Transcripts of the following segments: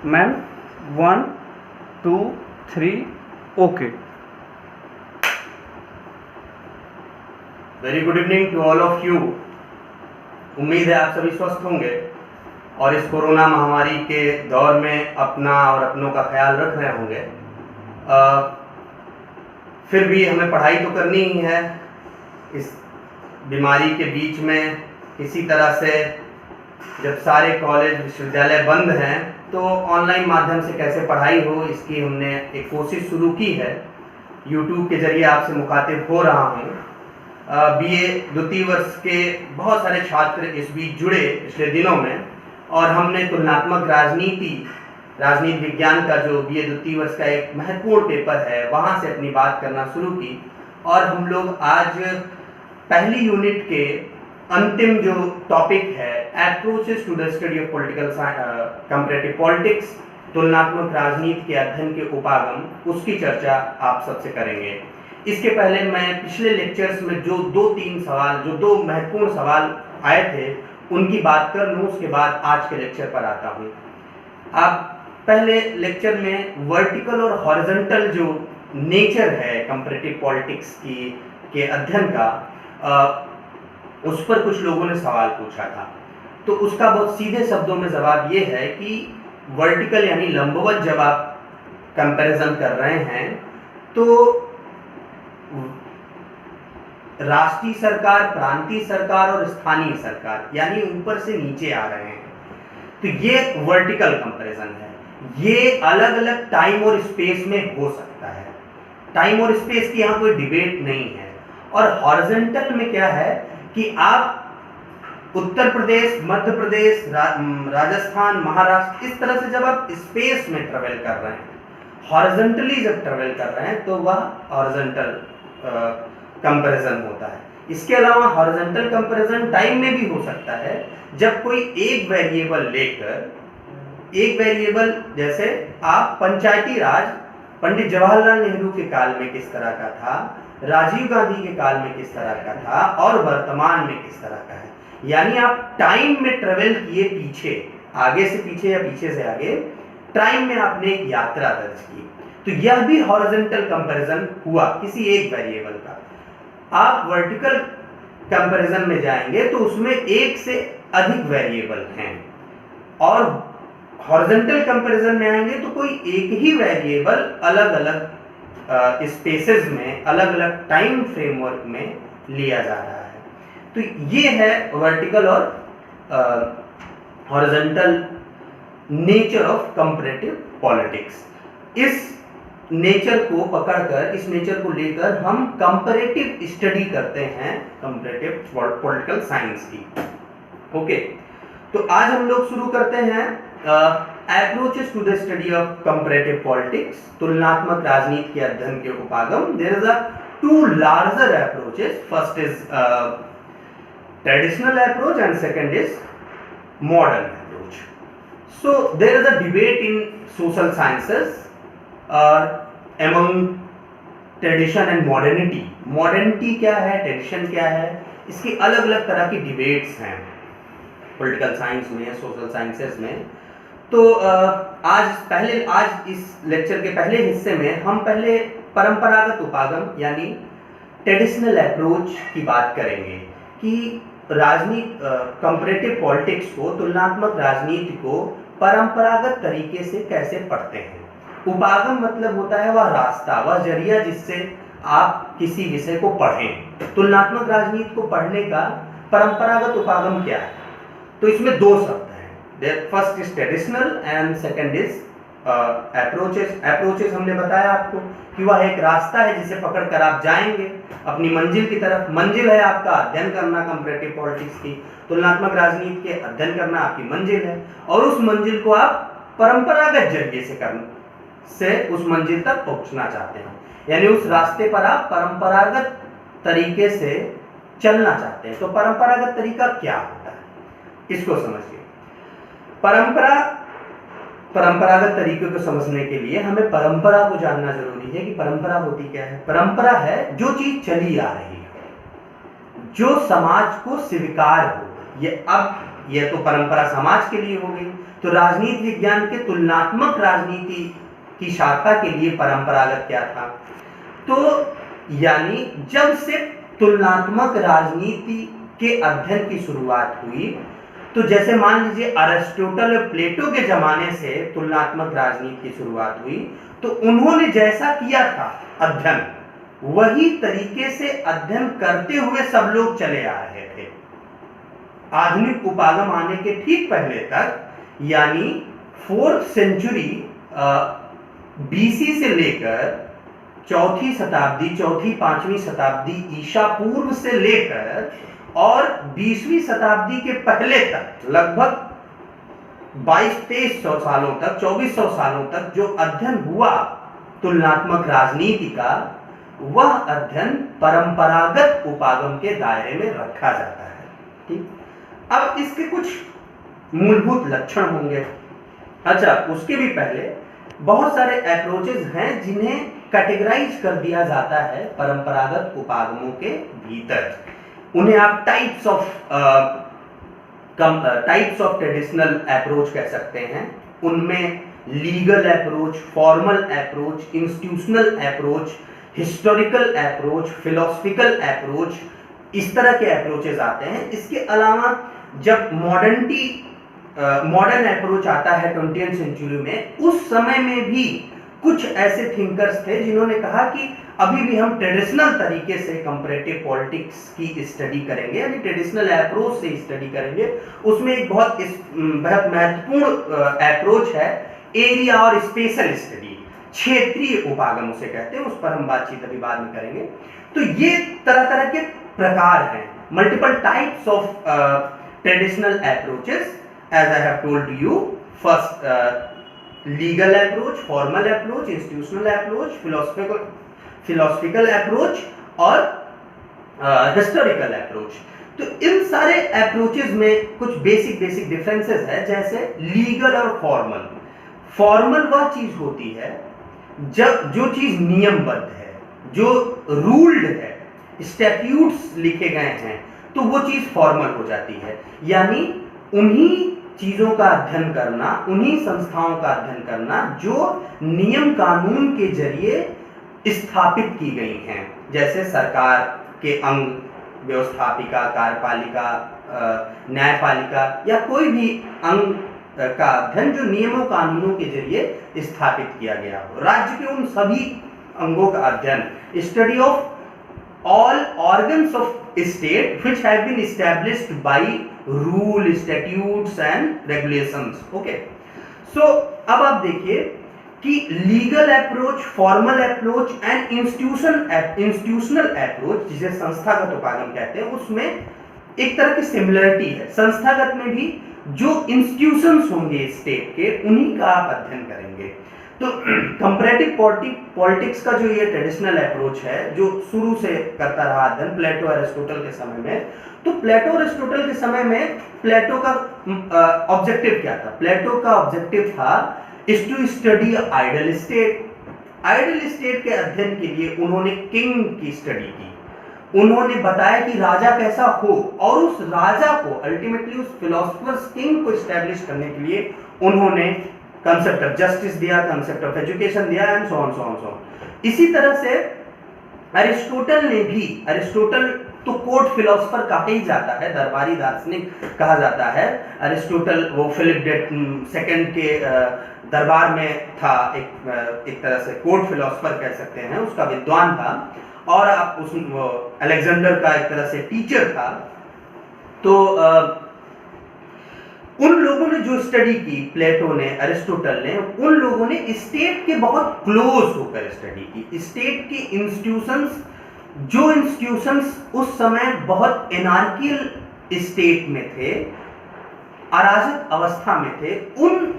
Ma'am 1 2 3 okay. Very good evening to all of you. उम्मीद है आप सभी स्वस्थ होंगे और इस कोरोना महामारी के दौर में अपना और अपनों का ख्याल रख रहे होंगे। फिर भी हमें पढ़ाई तो करनी ही है। इस बीमारी के बीच में किसी तरह से जब सारे कॉलेज विश्वविद्यालय बंद हैं तो ऑनलाइन माध्यम से कैसे पढ़ाई हो, इसकी हमने एक कोशिश शुरू की है। यूट्यूब के जरिए आपसे मुखातिब हो रहा हूँ। बीए द्वितीय वर्ष के बहुत सारे छात्र इस बीच जुड़े पिछले दिनों में, और हमने तुलनात्मक राजनीति विज्ञान का जो बीए द्वितीय वर्ष का एक महत्वपूर्ण पेपर है वहाँ से अपनी बात करना शुरू की। और हम लोग आज पहली यूनिट के अंतिम जो टॉपिक है, approaches to the study of political comparative politics, तुलनात्मक राजनीति के अध्ययन के उपागम, उसकी चर्चा आप सबसे करेंगे। इसके पहले मैं पिछले लेक्चर्स में जो दो महत्वपूर्ण सवाल आए थे उनकी बात कर लूँ, उसके बाद आज के लेक्चर पर आता हूँ। आप पहले लेक्चर में वर्टिकल और हॉरिजॉन्टल जो नेचर है कंपैरेटिव पॉलिटिक्स के अध्ययन का, उस पर कुछ लोगों ने सवाल पूछा था। तो उसका बहुत सीधे शब्दों में जवाब ये है कि वर्टिकल यानी लंबवत जब आप कंपैरिजन कर रहे हैं तो राष्ट्रीय सरकार, प्रांतीय सरकार और स्थानीय सरकार यानी ऊपर से नीचे आ रहे हैं, तो ये वर्टिकल कंपैरिजन है। ये अलग अलग टाइम और स्पेस में हो सकता है। टाइम और स्पेस की यहाँ कोई डिबेट नहीं है। और हॉरिजॉन्टल में क्या है कि आप उत्तर प्रदेश, मध्य प्रदेश, राजस्थान, महाराष्ट्र, इस तरह से जब आप स्पेस में ट्रेवल कर रहे हैं, हॉरिजॉन्टली जब ट्रेवल कर रहे हैं तो वह हॉरिजॉन्टल कंपैरिजन होता है। इसके अलावा हॉरिजॉन्टल कंपैरिजन टाइम में भी हो सकता है, जब कोई एक वेरिएबल लेकर, एक वेरिएबल जैसे आप पंचायती राज पंडित जवाहरलाल नेहरू के काल में किस तरह का था, राजीव गांधी के काल में किस तरह का था और वर्तमान में किस तरह का है, यानी आप टाइम में ट्रेवल किए पीछे, आगे से पीछे या पीछे से आगे, टाइम में आपने एक यात्रा दर्ज की, तो यह भी हॉरिजॉन्टल कंपैरिजन हुआ किसी एक वेरिएबल का। आप वर्टिकल कंपैरिजन में जाएंगे तो उसमें एक से अधिक वेरिएबल हैं, और हॉरिजॉन्टल कंपैरिजन में आएंगे तो कोई एक ही वेरिएबल अलग अलग स्पेसेस में, अलग अलग टाइम फ्रेमवर्क में लिया जा रहा है। तो ये है वर्टिकल और horizontal nature of comparative politics. इस नेचर को पकड़कर, इस नेचर को लेकर हम कंपैरेटिव स्टडी करते हैं, कंपैरेटिव पॉलिटिकल साइंस की। ओके, तो आज हम लोग शुरू करते हैं approaches to the study of comparative politics, तुलनात्मक राजनीति के अध्ययन के उपागम। There is a two larger approaches, first is traditional approach and second is modern approach. So there is a debate in social sciences among tradition and modernity. Modernity क्या है, tradition क्या है, इसकी अलग अलग तरह की डिबेट्स हैं पॉलिटिकल साइंस में, सोशल साइंसेस में। तो आज इस लेक्चर के पहले हिस्से में हम पहले परंपरागत उपागम यानी ट्रेडिशनल अप्रोच की बात करेंगे कि राजनीति, कंपैरेटिव पॉलिटिक्स को, तुलनात्मक राजनीति को परंपरागत तरीके से कैसे पढ़ते हैं। उपागम मतलब होता है वह रास्ता, वह जरिया जिससे आप किसी विषय को पढ़ें। तुलनात्मक राजनीति को पढ़ने का परंपरागत उपागम क्या है, तो इसमें दो शब्द हैं, first is traditional and second is approaches. Approaches हमने बताया आपको कि वह एक रास्ता है जिसे पकड़कर आप जाएंगे अपनी मंजिल की तरफ। मंजिल है आपका अध्ययन करना कंपैरेटिव पॉलिटिक्स की, तुलनात्मक राजनीति के अध्ययन करना आपकी मंजिल है, और उस मंजिल को आप परंपरागत जरिए से उस मंजिल तक पहुंचना चाहते हैं, यानी उस रास्ते पर आप परंपरागत तरीके से चलना चाहते हैं। तो परंपरागत तरीका क्या होता है, इसको समझिए। परंपरागत तरीके को समझने के लिए हमें परंपरा को जानना जरूरी है कि परंपरा होती क्या है। परंपरा है जो चीज चली आ रही है, जो समाज को स्वीकार हो। ये अब यह तो परंपरा समाज के लिए हो गई। तो राजनीति विज्ञान के तुलनात्मक राजनीति की शाखा के लिए परंपरागत क्या था? तो यानी जब से तुलनात्मक राजनीति के अध्ययन की शुरुआत हुई, तो जैसे मान लीजिए अरिस्टोटल और प्लेटो के जमाने से तुलनात्मक राजनीति की शुरुआत हुई, तो उन्होंने जैसा किया था अध्ययन, वही तरीके से अध्ययन करते हुए सब लोग चले आ रहे थे। आधुनिक उपागम आने के ठीक पहले तक, यानी 4th सेंचुरी बीसी से लेकर चौथी शताब्दी, 4वीं-5वीं शताब्दी ईसा पूर्व से लेकर और 20वीं शताब्दी के पहले तक लगभग 2200-2300 सालों तक, 2400 सालों तक जो अध्ययन हुआ तुलनात्मक राजनीति का, वह अध्ययन परंपरागत उपागम के दायरे में रखा जाता है। ठीक, अब इसके कुछ मूलभूत लक्षण होंगे। अच्छा, उसके भी पहले बहुत सारे अप्रोचेस हैं जिन्हें कैटेगराइज कर दिया जाता है परंपरागत उपागमों के भीतर। उन्हें आप टाइप्स ऑफ ट्रेडिशनल अप्रोच कह सकते हैं। उनमें legal approach, formal approach, institutional approach, historical approach, philosophical approach, इस तरह के अप्रोचेस आते हैं। इसके अलावा जब मॉडर्न अप्रोच आता है 20th सेंचुरी में, उस समय में भी कुछ ऐसे थिंकर्स थे जिन्होंने कहा कि अभी भी हम ट्रेडिशनल तरीके से कंपैरेटिव पॉलिटिक्स की स्टडी करेंगे, यानी ट्रेडिशनल अप्रोच से स्टडी करेंगे। उसमें एक बहुत महत्वपूर्ण अप्रोच है एरिया और स्पेशल स्टडी, क्षेत्रीय उपागम उसे कहते हैं। उस पर हम बातचीत अभी बाद में करेंगे। तो ये तरह तरह के प्रकार हैं, multiple types of traditional approaches, as I have told you. First legal approach, formal approach, institutional approach, philosophical approach और हिस्टोरिकल अप्रोच। तो इन सारे अप्रोचेस में कुछ बेसिक डिफरेंसेस है। जैसे लीगल और फॉर्मल। फॉर्मल वह चीज होती है जब जो चीज नियमबद्ध है, जो रूल्ड है, स्टैट्यूट्स लिखे गए हैं, तो वो चीज फॉर्मल हो जाती है। यानी उन्हीं चीजों का अध्ययन करना, उन्हीं संस्थाओं का अध्ययन करना जो नियम कानून के जरिए स्थापित की गई हैं। जैसे सरकार के अंग, व्यवस्थापिका, कार्यपालिका, न्यायपालिका या कोई भी अंग का अध्ययन जो नियमों कानूनों के जरिए स्थापित किया गया हो। राज्य के उन सभी अंगों का अध्ययन, study of all organs of state which have been established by rule, statutes and regulations. Okay, so अब आप देखिए कि legal approach, formal approach and institutional approach, जिसे संस्थागत उपागम कहते हैं, उसमें एक तरह की सिमिलरिटी है। संस्थागत में भी जो इंस्टीट्यूशंस होंगे स्टेट के, उन्हीं का आप अध्ययन करेंगे। तो कंपैरेटिव पॉलिटिक्स का जो ये ट्रेडिशनल अप्रोच है, जो शुरू से करता रहा अध्ययन प्लेटो अरिस्टोटल के समय में, तो प्लेटो अरिस्टोटल के समय में प्लेटो का ऑब्जेक्टिव क्या था? प्लेटो का ऑब्जेक्टिव था is to study ideal state. Ideal state के अध्ययन के लिए उन्होंने किंग की स्टडी की। उन्होंने बताया कि राजा कैसा हो, और उस राजा को अल्टीमेटली उस फिलोसफर्स किंग को स्टैब्लिश करने के लिए उन्होंने कंसेप्ट ऑफ जस्टिस दिया, कंसेप्ट ऑफ एजुकेशन दिया, एंड सो ऑन। इसी तरह से अरिस्टोटल ने भी, अरिस्टोटल तो कोर्ट फिलोसफर कहा ही जाता है, दरबारी दार्शनिक कहा जाता है। अरिस्टोटल वो फिलिप II के दरबार में था, एक तरह से कोर्ट फिलोसफर कह सकते हैं, उसका विद्वान था, और आप उस अलेक्जेंडर का एक तरह से टीचर था। तो उन लोगों ने जो स्टडी की, प्लेटो ने, अरिस्टोटल ने, उन लोगों ने स्टेट के बहुत क्लोज होकर स्टडी की। स्टेट के इंस्टीट्यूशंस, जो इंस्टीट्यूशंस उस समय बहुत एनार्कियल स्टेट में थे, अराजक अवस्था में थे, उन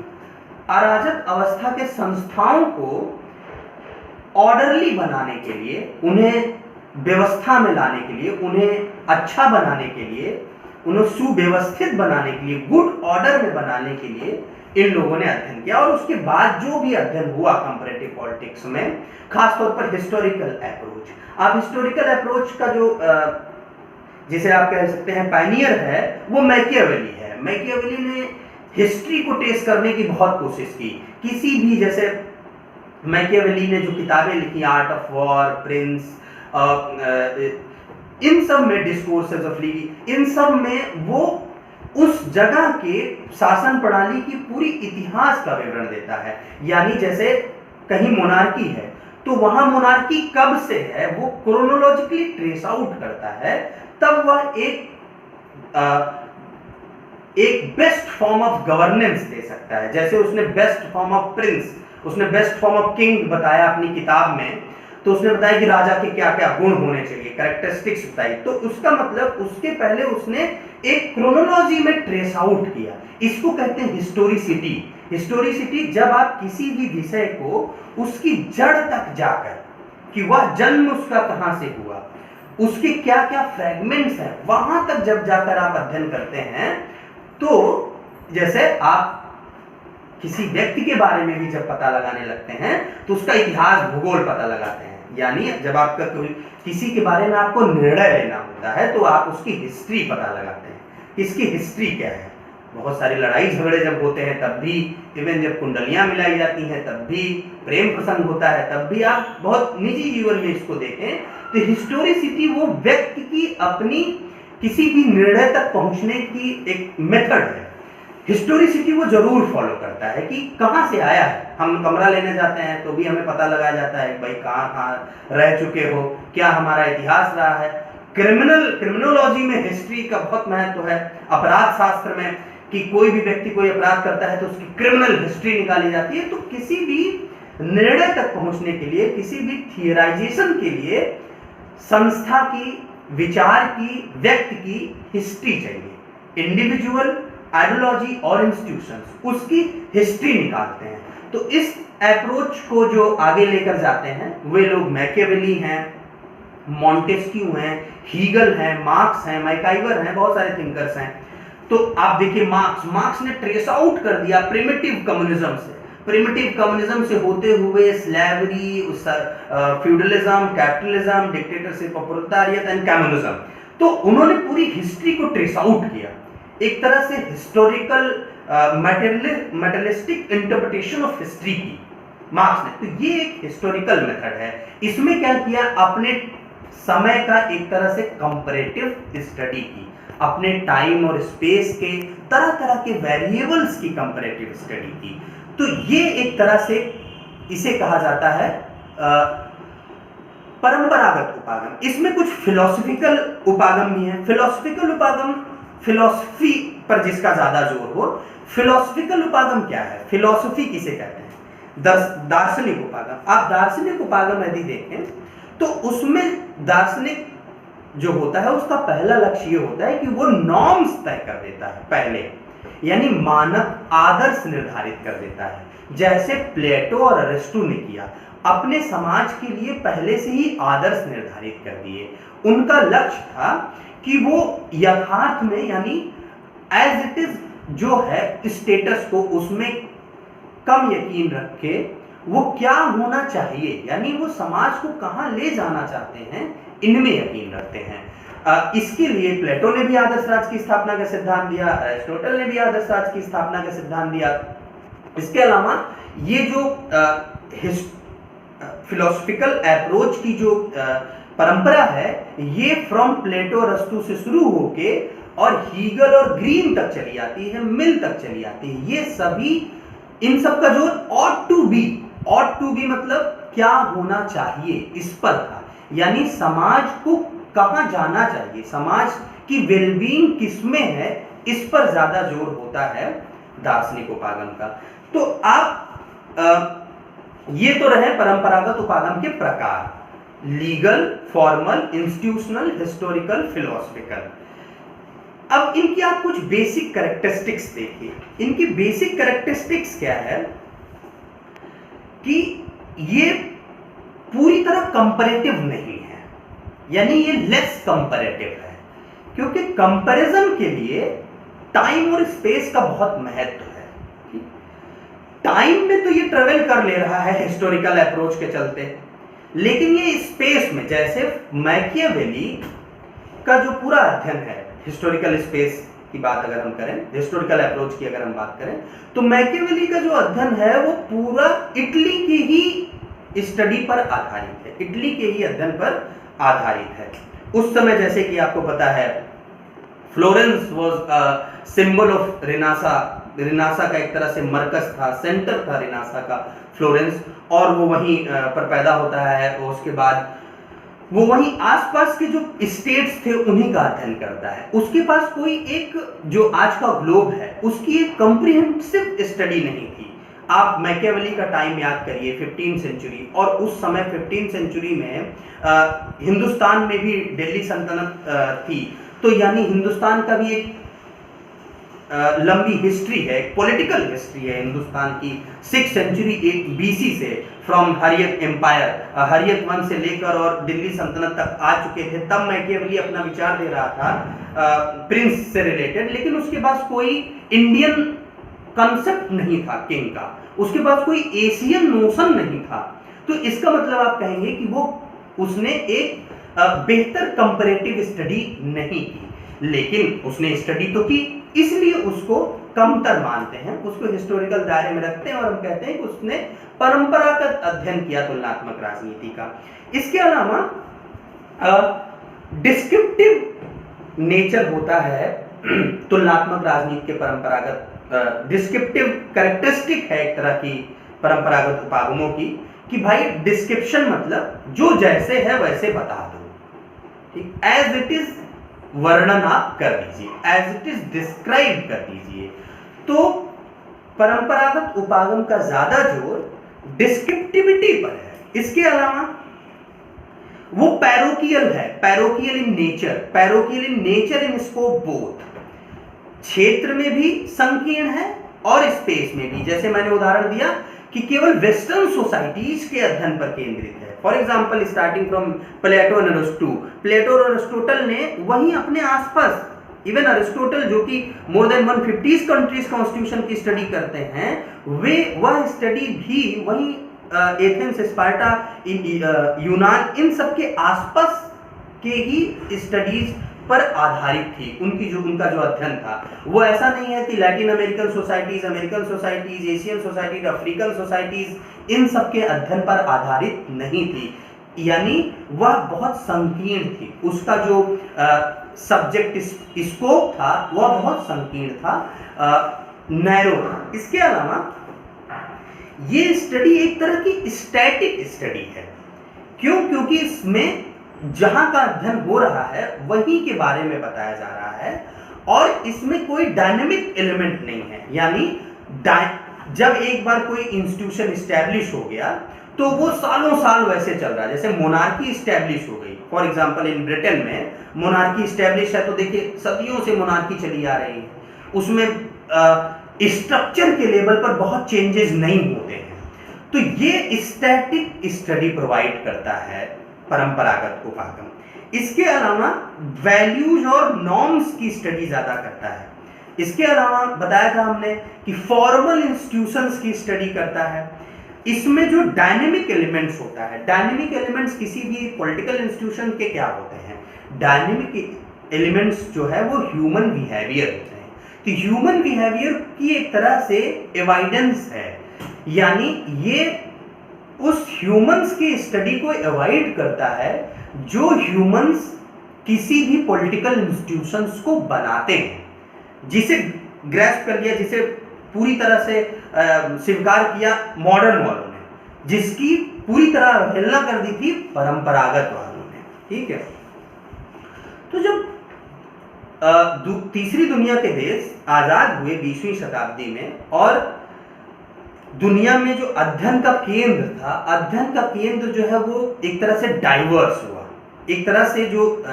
अराजक अवस्था के संस्थाओं को ऑर्डरली बनाने के लिए, उन्हें व्यवस्था में लाने के लिए, उन्हें अच्छा बनाने के लिए, उन्हें सुव्यवस्थित बनाने के लिए, गुड ऑर्डर में बनाने के लिए इन लोगों ने अध्ययन किया। और उसके बाद जो भी अध्ययन हुआ कंपैरेटिव पॉलिटिक्स में, खासतौर पर हिस्टोरिकल अप्रोच। आप हिस्टोरिकल अप्रोच का जो जिसे आप कह सकते हैं पायनियर है, वो मैकियावेली है। मैकियावेली ने हिस्ट्री को टेस्ट करने की बहुत कोशिश की। किसी भी, जैसे मैकियावेली ने जो किताबें लिखी, आर्ट ऑफ वॉर, प्रिंस, इन सब में, डिस्कोर्सेस ऑफ लीग, इन सब में वो उस जगह के शासन प्रणाली की पूरी इतिहास का विवरण देता है। यानी जैसे कहीं मोनार्की है तो वहां मोनार्की कब से है वो क्रोनोलॉजिकली ट्रेस आउट करता है, तब वह एक बेस्ट फॉर्म ऑफ गवर्नेंस दे सकता है। जैसे उसने बेस्ट फॉर्म ऑफ प्रिंस, उसने बेस्ट फॉर्म ऑफ किंग बताया अपनी किताब में, तो उसने बताया कि राजा के क्या क्या गुण होने चाहिए, कैरेक्टरिस्टिक्स बताई। तो उसका मतलब उसके पहले उसने एक क्रोनोलॉजी में ट्रेस आउट किया। इसको कहते हैं हिस्टोरिसिटी। हिस्टोरिसिटी, जब आप किसी भी विषय को उसकी जड़ तक जाकर, कि वह जन्म उसका कहां से हुआ, उसके क्या क्या फ्रेगमेंट्स हैं, वहां तक जब जाकर आप अध्ययन करते हैं, तो जैसे आप किसी व्यक्ति के बारे में भी जब पता लगाने लगते हैं तो उसका इतिहास, भूगोल पता लगाते हैं। यानी जब आपका किसी के बारे में आपको निर्णय लेना होता है तो आप उसकी हिस्ट्री पता लगाते हैं, इसकी हिस्ट्री क्या है। बहुत सारी लड़ाई झगड़े जब होते हैं तब भी, इवन जब कुंडलियां मिलाई जाती हैं तब भी, प्रेम प्रसंग होता है तब भी, आप बहुत निजी जीवन में इसको देखें तो हिस्टोरिसिटी वो व्यक्ति की अपनी किसी भी निर्णय तक पहुंचने की एक मेथड है। हिस्टोरिसिटी वो जरूर फॉलो करता है कि कहां से आया है। हम कमरा लेने जाते हैं तो भी हमें पता लगाया जाता है भाई कहां रह चुके हो, क्या हमारा इतिहास रहा है। क्रिमिनोलॉजी में हिस्ट्री का बहुत महत्व है। अपराध शास्त्र में कि कोई भी व्यक्ति कोई अपराध करता है तो उसकी क्रिमिनल हिस्ट्री निकाली जाती है। तो किसी भी निर्णय तक पहुंचने के लिए, किसी भी थियराइजेशन के लिए संस्था की, विचार की, व्यक्ति की हिस्ट्री चाहिए। इंडिविजुअल, आइडियोलॉजी और इंस्टीट्यूशंस, उसकी हिस्ट्री निकालते हैं। तो इस अप्रोच को जो आगे लेकर जाते हैं वे लोग मैकियावेली हैं, मॉन्टेस्क्यू हैं, हीगल हैं, मार्क्स हैं, मैकाइवर हैं, बहुत सारे थिंकर्स हैं। तो आप देखिए मार्क्स ने ट्रेस आउट कर दिया प्रिमिटिव कम्युनिज्म से, प्रिमिटिव कम्युनिज्म से होते हुए slavery, feudalism, capitalism, dictatorship of proletariat and communism. तो उन्होंने पूरी हिस्ट्री को ट्रेस आउट किया, एक तरह से historical materialistic interpretation of history की मार्क्स ने। तो ये एक हिस्टोरिकल मेथड है। इसमें क्या किया, अपने समय का एक तरह से कंपैरेटिव स्टडी की, अपने टाइम और स्पेस के तरह तरह के वेरिएबल्स की कंपैरेटिव स्टडी की। तो ये एक तरह से इसे कहा जाता है परंपरागत उपागम। इसमें कुछ फिलोसफिकल उपागम भी है। फिलोसफिकल उपागम, फिलोसफी पर जिसका ज्यादा जोर हो। फिलोसफिकल उपागम क्या है, फिलोसफी किसे कहते हैं, दार्शनिक उपागम। आप दार्शनिक उपागम यदि देखें तो उसमें दार्शनिक जो होता है उसका पहला लक्ष्य ये होता है कि वो नॉर्म्स तय कर देता है पहले, यानी मानक आदर्श निर्धारित कर देता है। जैसे प्लेटो और अरिस्टो ने किया, अपने समाज के लिए पहले से ही आदर्श निर्धारित कर दिए। उनका लक्ष्य था कि वो यथार्थ में, यानी एज इट इज जो है स्टेटस को, उसमें कम यकीन रखे, वो क्या होना चाहिए, यानी वो समाज को कहां ले जाना चाहते हैं, इनमें यकीन रखते हैं। इसके लिए प्लेटो ने भी आदर्श राज की स्थापना का सिद्धांत दिया, अरिस्टोटल ने भी आदर्श राज की स्थापना का सिद्धांत दिया। इसके अलावा ये जो फिलोसफिकल अप्रोच की जो परंपरा है, ये फ्रॉम प्लेटो अरिस्टो से शुरू होके और हीगल और ग्रीन तक चली आती है, मिल तक चली आती है। ये सभी, इन सब का जो ऑट टू बी मतलब क्या होना चाहिए, इस पर था। यानी समाज को कहां जाना चाहिए, समाज की वेलबींग किसमें है, इस पर ज्यादा जोर होता है दार्शनिक उपागम का। तो आप ये तो रहे परंपरागत उपागम के प्रकार, legal, formal, institutional, historical, philosophical. अब इनकी आप कुछ बेसिक कैरेक्टरिस्टिक्स देखिए। इनकी बेसिक कैरेक्टरिस्टिक्स क्या है कि ये पूरी तरह कंपैरेटिव नहीं है, यानी ये लेस कंपैरेटिव है, क्योंकि कंपैरिजन के लिए टाइम और स्पेस का बहुत महत्व है। टाइम में तो ये ट्रेवल कर ले रहा है हिस्टोरिकल अप्रोच के चलते, लेकिन ये स्पेस में, जैसे मैकियावेली का जो पूरा अध्ययन है हिस्टोरिकल स्पेस की बात अगर हम करें, हिस्टोरिकल अप्रोच की अगर हम बात करें, तो मैकियावेली का जो अध्ययन है वो पूरा इटली की ही स्टडी पर आधारित है, इटली के ही अध्ययन पर आधारित है। उस समय जैसे कि आपको पता है Florence was a symbol of renaissance, renaissance का एक तरह से मरकज था, सेंटर था रिनासा का फ्लोरेंस, और वो वहीं पर पैदा होता है और उसके बाद वो वहीं आसपास के जो स्टेट्स थे उन्हीं का अध्ययन करता है। उसके पास कोई एक जो आज का ग्लोब है उसकी एक कॉम्प्रिहेंसिव स्टडी नहीं थी। आप मैकियावेली का टाइम याद करिए 15th सेंचुरी, और उस समय 15th सेंचुरी में हिंदुस्तान में भी दिल्ली सल्तनत थी, तो यानी हिंदुस्तान का भी एक लंबी हिस्ट्री है, पॉलिटिकल हिस्ट्री है हिंदुस्तान की 6th सेंचुरी BC से, फ्रॉम हरियक एम्पायर, हरियक वंश से लेकर और दिल्ली सल्तनत तक आ चुके थे। तब मैकियावेली अपना विचार दे रहा था प्रिंस से रिलेटेड, लेकिन उसके पास कोई इंडियन कंसेप्ट नहीं था किंग का, उसके पास कोई एशियन नोशन नहीं था। तो इसका मतलब आप कहेंगे कि वो उसने एक बेहतर कंपैरेटिव स्टडी नहीं की, लेकिन उसने स्टडी तो की, इसलिए उसको कमतर मानते हैं, उसको हिस्टोरिकल दायरे में रखते हैं और हम कहते हैं कि उसने परंपरागत अध्ययन किया तुलनात्मक राजनीति का। इसके अलावा डिस्क्रिप्टिव नेचर होता है तुलनात्मक राजनीति के परंपरागत, डिस्क्रिप्टिव कैरेक्टरिस्टिक है एक तरह की परंपरागत उपागमों की, कि भाई डिस्क्रिप्शन मतलब जो जैसे है वैसे बता दो, ठीक, एज इट इज वर्णन आप कर दीजिए, एज इट इज डिस्क्राइब कर दीजिए। तो परंपरागत उपागम का ज्यादा जोर डिस्क्रिप्टिविटी पर है। इसके अलावा वो पैरोकियल है, parochial in nature, parochial in nature in scope both, क्षेत्र में भी संकीर्ण है और स्पेस में भी। जैसे मैंने उदाहरण दिया कि केवल वेस्टर्न सोसाइटीज के अध्ययन पर केंद्रित है। For example starting from Plato and Aristo, Plato और अरिस्टोटल ने वहीं अपने आसपास, इवन अरिस्टोटल जो कि मोर देन 150 कंट्रीज कॉन्स्टिट्यूशन की स्टडी करते हैं, वे वह स्टडी भी वहीं एथेंस, स्पार्टा, यूनान, इन सब के आसपास के ही स्टडीज पर आधारित थी। उनका जो अध्ययन था वो ऐसा नहीं है कि Latin American societies, American societies, Asian societies, African societies, इन सब के अध्ययन पर आधारित नहीं थी, यानी वह बहुत संकीर्ण थी, उसका जो सब्जेक्ट स्कोप था वह बहुत संकीर्ण था, नैरो। इसके अलावा ये स्टडी एक तरह की स्टैटिक स्टडी है। क्यों? क्योंकि इसमें जहां का अध्ययन हो रहा है वहीं के बारे में बताया जा रहा है और इसमें कोई डायनेमिक एलिमेंट नहीं है, यानी जब एक बार कोई इंस्टीट्यूशन इस्टेब्लिश हो गया तो वो सालों साल वैसे चल रहा है। जैसे मोनार्की इस्टेब्लिश हो गई, फॉर एग्जांपल इन ब्रिटेन में मोनार्की इस्टेब्लिश है, तो देखिए सदियों से मोनार्की चली आ रही है, उसमें स्ट्रक्चर के लेवल पर बहुत चेंजेस नहीं होते हैं। तो ये स्टैटिक स्टडी प्रोवाइड करता है परंपरागत उपागम। इसके अलावा वैल्यूज और नॉर्म्स की स्टडी ज्यादा करता है। इसके अलावा बताया था हमने कि फॉर्मल इंस्टीट्यूशंस की स्टडी करता है। इसमें जो डायनेमिक एलिमेंट्स होता है, डायनेमिक एलिमेंट्स किसी भी पॉलिटिकल इंस्टीट्यूशन के क्या होते हैं, डायनेमिक एलिमेंट्स जो है वो ह्यूमन बिहेवियर होते हैं। तो ह्यूमन बिहेवियर की एक तरह से एविडेंस है, यानी ये उस ह्यूमंस की स्टडी को अवॉइड करता है जो ह्यूमंस किसी भी पॉलिटिकल इंस्टीट्यूशंस को बनाते हैं, जिसे ग्रैस्प कर लिया, जिसे पूरी तरह से स्वीकार किया मॉडर्न वालों ने, जिसकी पूरी तरह अवहेलना कर दी थी परंपरागत वालों ने। ठीक है, तो जब तीसरी दुनिया के देश आजाद हुए 20वीं शताब्दी में और दुनिया में जो अध्ययन का केंद्र था, अध्ययन का केंद्र जो है वो एक तरह से डाइवर्स हुआ, एक तरह से जो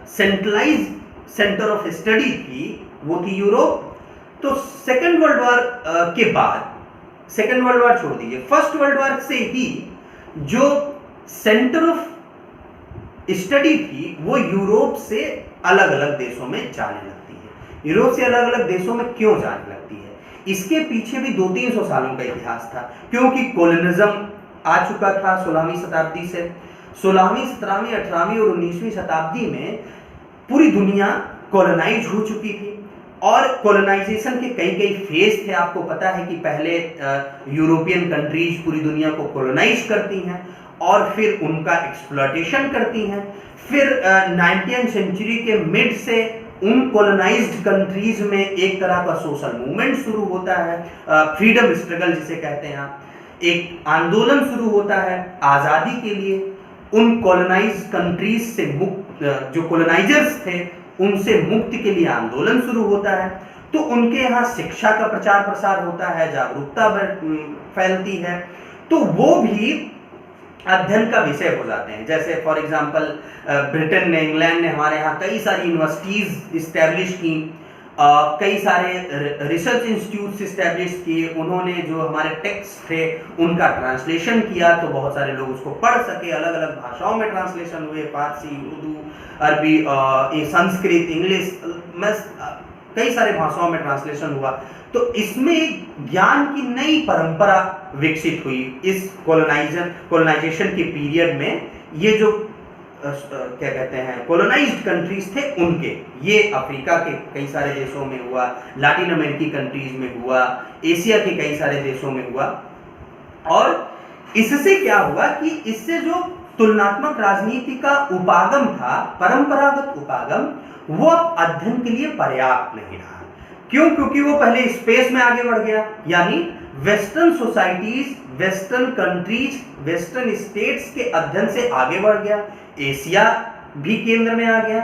सेंट्रलाइज सेंटर ऑफ स्टडी थी वो थी यूरोप। तो सेकेंड वर्ल्ड वॉर के बाद, सेकेंड वर्ल्ड वॉर छोड़ दीजिए, फर्स्ट वर्ल्ड वॉर से ही जो सेंटर ऑफ स्टडी थी वो यूरोप से अलग अलग देशों में जाने लगती है। यूरोप से अलग अलग देशों में क्यों जाने लगती है, इसके पीछे भी 200-300 सालों का इतिहास था, क्योंकि कॉलोनिज्म आ चुका था 16वीं शताब्दी से। 16वीं, 17वीं, 18वीं और 19वीं शताब्दी में पूरी दुनिया कॉलोनाइज हो चुकी थी और कोलोनाइजेशन के कई कई फेज थे। आपको पता है कि पहले यूरोपियन कंट्रीज पूरी दुनिया को कोलोनाइज करती हैं और फिर उनका एक्सप्लॉयटेशन करती हैं। फिर 19वीं सेंचुरी के मिड से उन कोलोनाइज्ड कंट्रीज में एक तरह का सोशल मूवमेंट शुरू होता है, फ्रीडम स्ट्रगल जिसे कहते हैं आप, एक आंदोलन शुरू होता है आज़ादी के लिए। उन कोलोनाइज्ड कंट्रीज से मुक्त, जो कोलोनाइजर्स थे उनसे मुक्ति के लिए आंदोलन शुरू होता है। तो उनके यहाँ शिक्षा का प्रचार प्रसार होता है, जागरूकता फैलती है, तो वो भी अध्ययन का विषय हो जाते हैं। जैसे फॉर एग्जांपल ब्रिटेन ने, इंग्लैंड ने हमारे यहाँ कई सारी यूनिवर्सिटीज इस्टेब्लिश की, कई सारे रिसर्च इंस्टीट्यूट्स इस्टेब्लिश किए। उन्होंने जो हमारे टेक्स्ट थे उनका ट्रांसलेशन किया तो बहुत सारे लोग उसको पढ़ सके। अलग अलग भाषाओं में ट्रांसलेशन हुए, फारसी, उर्दू, अरबी, संस्कृत, इंग्लिश, कई सारे भाषाओं में ट्रांसलेशन हुआ। तो इसमें एक ज्ञान की नई परंपरा विकसित हुई इस कोलोनाइजेशन के पीरियड में। ये जो क्या कहते हैं कोलोनाइज्ड कंट्रीज थे उनके, ये अफ्रीका के कई सारे देशों में हुआ, लैटिन अमेरिकी कंट्रीज में हुआ, एशिया के कई सारे देशों में हुआ। और इससे क्या हुआ कि इससे जो तुलनात्मक राजनीति का उपागम था, परंपरागत उपागम, वो अध्ययन के लिए पर्याप्त नहीं रहा। क्यों? क्योंकि वो पहले स्पेस में आगे बढ़ गया, यानी western societies, western countries, western states के अध्ययन से आगे बढ़ गया। एशिया भी केंद्र में आ गया,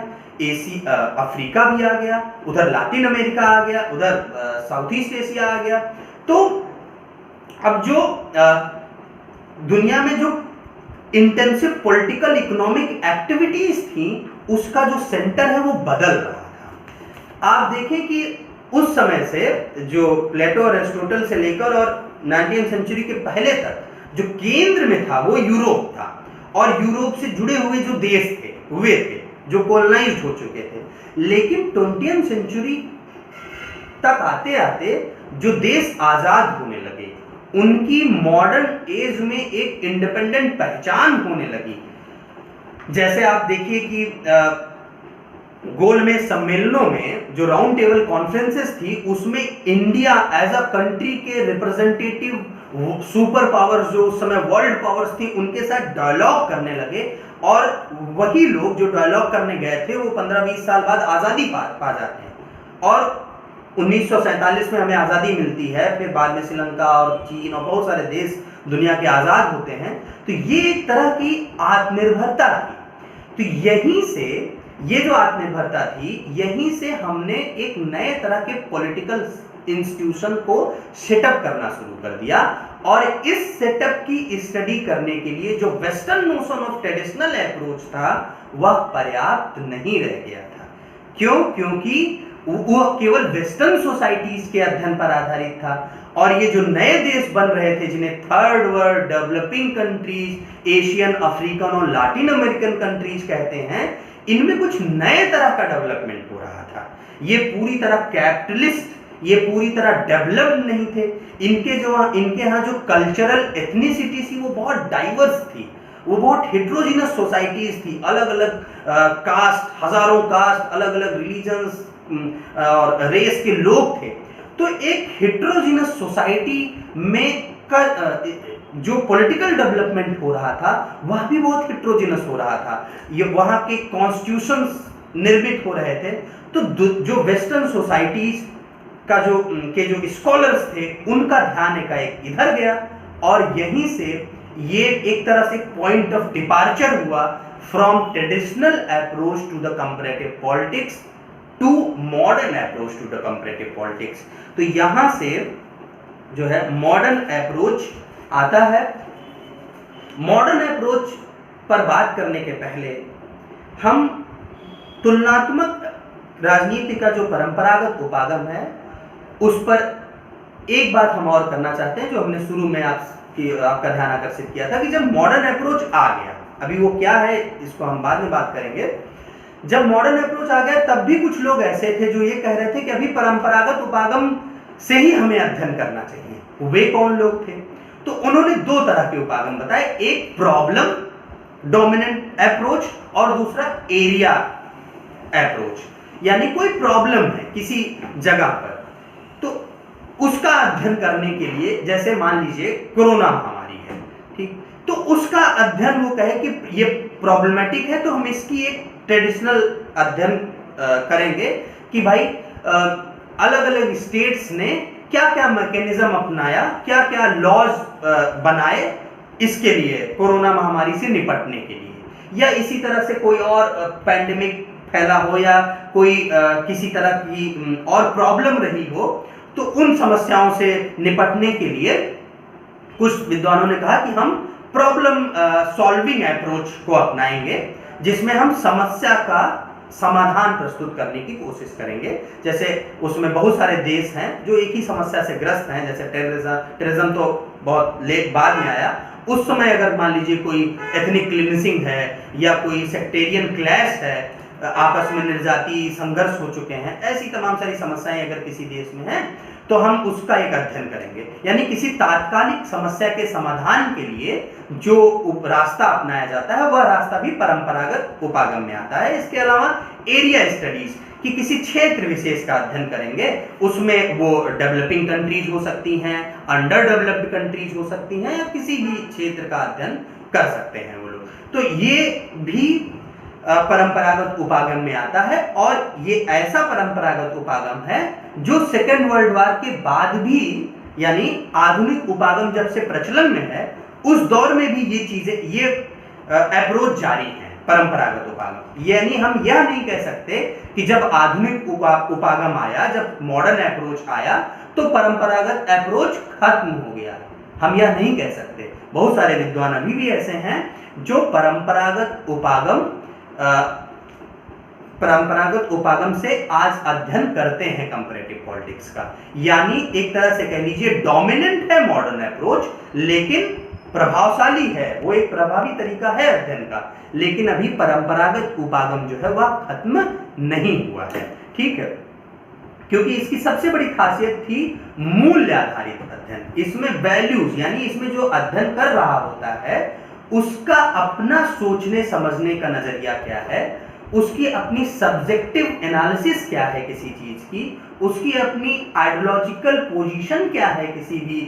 अफ्रीका भी आ गया, उधर लैटिन अमेरिका आ गया, उधर साउथ ईस्ट एशिया आ गया। तो अब जो दुनिया में जो इंटेंसिव पॉलिटिकल इकोनॉमिक एक्टिविटीज थी उसका जो सेंटर है वो बदल रहा था। आप देखें कि उस समय से जो प्लेटो और एरिस्टोटल से लेकर और 19वीं सेंचुरी के पहले तक जो केंद्र में था वो यूरोप था, और यूरोप से जुड़े हुए जो देश थे जो कोलोनाइज्ड हो चुके थे। लेकिन 20वीं सेंचुरी तक आते आते जो देश आजाद होने लगे, उनकी मॉडर्न एज में एक इंडिपेंडेंट पहचान होने लगी। जैसे आप देखिए कि गोलमेज सम्मेलनों में जो राउंड टेबल कॉन्फ्रेंसेस थी उसमें इंडिया एज अ कंट्री के रिप्रेजेंटेटिव सुपर पावर्स जो उस समय वर्ल्ड पावर्स थी उनके साथ डायलॉग करने लगे, और वही लोग जो डायलॉग करने गए थे वो 15-20 साल बाद आज़ादी पा जाते हैं। और 1947 में हमें आज़ादी मिलती है, फिर बाद में श्रीलंका और चीन और बहुत सारे देश दुनिया के आज़ाद होते हैं। तो ये एक तरह की आत्मनिर्भरता थी। तो यहीं से ये जो आत्मनिर्भरता थी, यहीं से हमने एक नए तरह के पॉलिटिकल इंस्टीट्यूशन को सेटअप करना शुरू कर दिया। और इस सेटअप की स्टडी करने के लिए जो western notion of traditional approach था वह पर्याप्त नहीं रह गया था। क्यों? क्योंकि वह केवल वेस्टर्न सोसाइटीज के अध्ययन पर आधारित था, और ये जो नए देश बन रहे थे जिन्हें third world developing countries, Asian, African और लैटिन अमेरिकन कंट्रीज कहते हैं, इनमें कुछ नए तरह का डेवलपमेंट हो रहा था। ये पूरी तरह कैपिटलिस्ट, ये पूरी तरह डेवलप्ड नहीं थे। इनके यहाँ जो कल्चरल एथनिसिटी थी वो बहुत डाइवर्स थी, वो बहुत हेट्रोजिनस सोसाइटीज थी। अलग अलग कास्ट, हजारों कास्ट, अलग अलग रिलीजन्स और रेस के लोग थे। तो एक हेट्रोजिनस सोसाइटी में जो पॉलिटिकल डेवलपमेंट हो रहा था वह भी बहुत हेट्रोजिनस हो रहा था। ये वहाँ के कॉन्स्टिट्यूशंस निर्मित हो रहे थे। तो जो वेस्टर्न सोसाइटीज का जो स्कॉलर्स थे उनका ध्यान एकाएक इधर गया, और यहीं से ये एक तरह से पॉइंट ऑफ डिपार्चर हुआ from traditional approach to the comparative politics to modern approach to the comparative politics. तो यहां से जो है मॉडर्न अप्रोच आता है। मॉडर्न अप्रोच पर बात करने के पहले हम तुलनात्मक राजनीति का जो परंपरागत उपागम है उस पर एक बात हम और करना चाहते हैं, जो हमने शुरू में आपका ध्यान आकर्षित किया था कि जब मॉडर्न अप्रोच आ गया, अभी वो क्या है इसको हम बाद में बात करेंगे। जब मॉडर्न अप्रोच आ गया तब भी कुछ लोग ऐसे थे जो ये कह रहे थे कि अभी परंपरागत उपागम से ही हमें अध्ययन करना चाहिए। वे कौन लोग थे? तो उन्होंने दो तरह के उपागम बताए, एक प्रॉब्लम डोमिनेंट अप्रोच और दूसरा एरिया अप्रोच। यानी कोई प्रॉब्लम है किसी जगह पर, तो उसका अध्ययन करने के लिए, जैसे मान लीजिए कोरोना महामारी है, ठीक, तो उसका अध्ययन वो कहे कि ये प्रॉब्लमेटिक है, तो हम इसकी एक ट्रेडिशनल अध्ययन करेंगे कि भाई अलग अलग स्टेट्स ने क्या क्या मैकेनिज्म अपनाया, क्या क्या लॉज बनाए इसके लिए, कोरोना महामारी से निपटने के लिए, या इसी तरह से कोई और पैंडेमिक फैला हो या कोई किसी तरह की और प्रॉब्लम रही हो, तो उन समस्याओं से निपटने के लिए कुछ विद्वानों ने कहा कि हम प्रॉब्लम सॉल्विंग अप्रोच को अपनाएंगे, जिसमें हम समस्या का समाधान प्रस्तुत करने की कोशिश करेंगे। जैसे उसमें बहुत सारे देश हैं जो एक ही समस्या से ग्रस्त हैं, जैसे टेररिज्म तो बहुत लेट बाद में आया, उस समय अगर मान लीजिए कोई एथनिक क्लींसिंग है या कोई सेक्टेरियन क्लैश है, आपस में निर्जातीय संघर्ष हो चुके हैं, ऐसी तमाम सारी समस्याएं अगर किसी देश में हैं, तो हम उसका एक अध्ययन करेंगे। यानी किसी तात्कालिक समस्या के समाधान के लिए जो रास्ता अपनाया जाता है वह रास्ता भी परंपरागत उपागम में आता है। इसके अलावा एरिया स्टडीज कि किसी क्षेत्र विशेष का अध्ययन करेंगे, उसमें वो डेवलपिंग कंट्रीज हो सकती हैं, अंडर डेवलप्ड कंट्रीज हो सकती हैं, या किसी भी क्षेत्र का अध्ययन कर सकते हैं वो लोग। तो ये भी परंपरागत उपागम में आता है, और ये ऐसा परंपरागत उपागम है जो सेकेंड वर्ल्ड वॉर के बाद भी, यानी आधुनिक उपागम जब से प्रचलन में है उस दौर में भी ये चीजें, ये अप्रोच जारी है परंपरागत उपागम। यानी हम यह नहीं कह सकते कि जब आधुनिक उपागम आया, जब मॉडर्न अप्रोच आया, तो परंपरागत अप्रोच खत्म हो गया, हम यह नहीं कह सकते। बहुत सारे विद्वान अभी भी ऐसे हैं जो परंपरागत उपागम से आज अध्ययन करते हैं कंपैरेटिव पॉलिटिक्स का। यानी एक तरह से कह लीजिए डोमिनेंट है मॉडर्न अप्रोच, लेकिन प्रभावशाली है, वो एक प्रभावी तरीका है अध्ययन का, लेकिन अभी परंपरागत उपागम जो है वह खत्म नहीं हुआ है, ठीक है। क्योंकि इसकी सबसे बड़ी खासियत थी मूल्य आधारित अध्ययन। इसमें वैल्यूज, यानी इसमें जो अध्ययन कर रहा होता है उसका अपना सोचने समझने का नजरिया क्या है, उसकी अपनी सब्जेक्टिव एनालिसिस क्या है किसी चीज की, उसकी अपनी आइडियोलॉजिकल पोजीशन क्या है किसी भी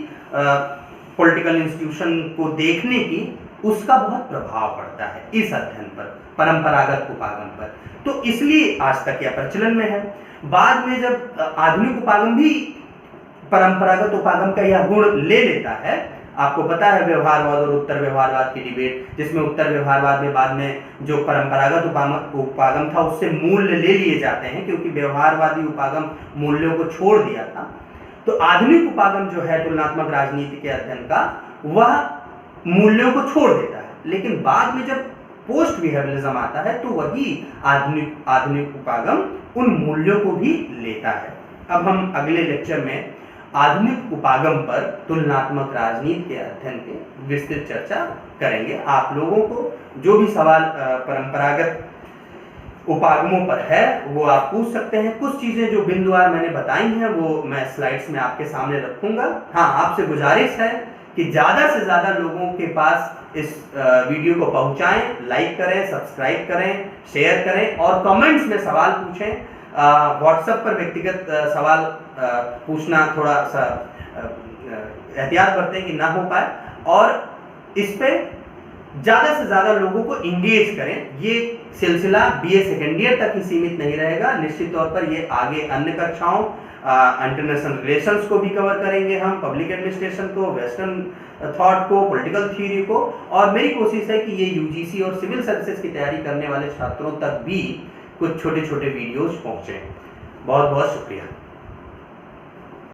पॉलिटिकल इंस्टीट्यूशन को देखने की, उसका बहुत प्रभाव पड़ता है इस अध्ययन पर, परंपरागत उपागम पर। तो इसलिए आज तक यह प्रचलन में है। बाद में जब आधुनिक उपागम भी परंपरागत उपागम का यह गुण ले लेता है, आपको पता है व्यवहारवाद और उत्तर व्यवहारवाद की डिबेट, जिसमें उत्तर व्यवहारवाद में बाद में जो परंपरागत उपागम था उससे मूल्य ले लिए जाते हैं, क्योंकि व्यवहारवादी उपागम मूल्यों को छोड़ दिया था। तो आधुनिक उपागम जो है तुलनात्मक राजनीति के अध्ययन का, वह मूल्यों को छोड़ देता है, लेकिन बाद में जब पोस्ट बिहेवियरिज्म आता है तो वही आधुनिक उपागम उन मूल्यों को भी लेता है। अब हम अगले लेक्चर में आधुनिक उपागम पर तुलनात्मक राजनीति के अध्ययन की विस्तृत चर्चा करेंगे। आप लोगों को जो भी सवाल परंपरागत उपागमों पर है वो आप पूछ सकते हैं। कुछ चीजें जो बिंदुवार मैंने बताई हैं वो मैं स्लाइड्स में आपके सामने रखूंगा। हाँ, आपसे गुजारिश है कि ज्यादा से ज्यादा लोगों के पास इस वीडियो को पहुंचाएं, लाइक करें, सब्सक्राइब करें, शेयर करें और कमेंट्स में सवाल पूछें। व्हाट्सएप पर व्यक्तिगत सवाल पूछना थोड़ा सा एहतियात बरतें कि ना हो पाए, और इस पे ज़्यादा से ज़्यादा लोगों को इंगेज करें। ये सिलसिला BA सेकेंड ईयर तक ही सीमित नहीं रहेगा, निश्चित तौर पर ये आगे अन्य कक्षाओं, इंटरनेशनल रिलेशंस को भी कवर करेंगे हम, पब्लिक एडमिनिस्ट्रेशन को, वेस्टर्न थॉट को, पॉलिटिकल थ्योरी को, और मेरी कोशिश है कि ये UGC और सिविल सर्विसेज की तैयारी करने वाले छात्रों तक भी कुछ छोटे छोटे वीडियोज पहुँचे। बहुत बहुत शुक्रिया।